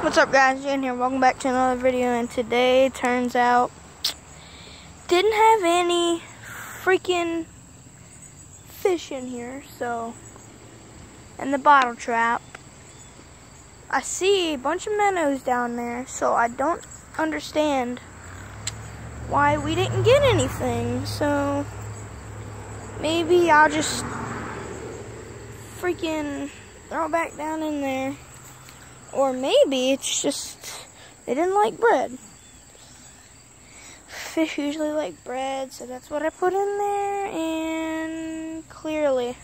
What's up, guys? Jaden here. Welcome back to another video. And today, turns out, didn't have any freaking fish in here. So, in the bottle trap, I see a bunch of minnows down there. So I don't understand why we didn't get anything. So maybe I'll just freaking throw it back down in there. Or maybe it's just they didn't like bread. Fish usually like bread, so that's what I put in there, and clearly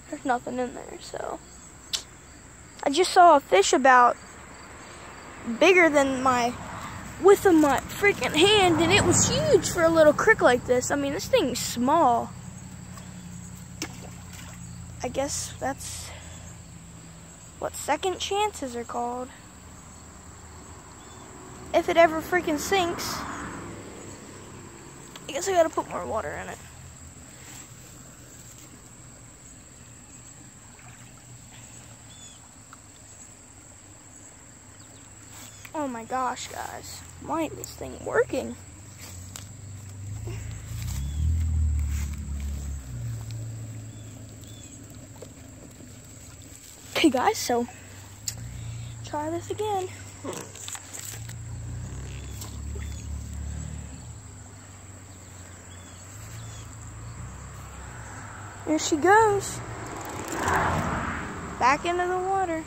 there's nothing in there. So I just saw a fish about bigger than my width of my freaking hand, and it was huge for a little creek like this. I mean, this thing's small. I guess that's what second chances are called. If it ever freaking sinks, I guess I gotta put more water in it. Oh my gosh, guys. Why ain't this thing working? Okay, guys, so try this again. There she goes. Back into the water.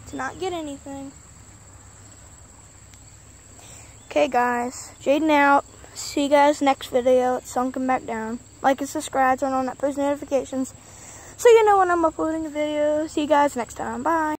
To not get anything. Okay, guys, Jaden out. See you guys next video. It's sunken back down. Like and subscribe, turn on that post notifications so you know when I'm uploading a video. See you guys next time. Bye.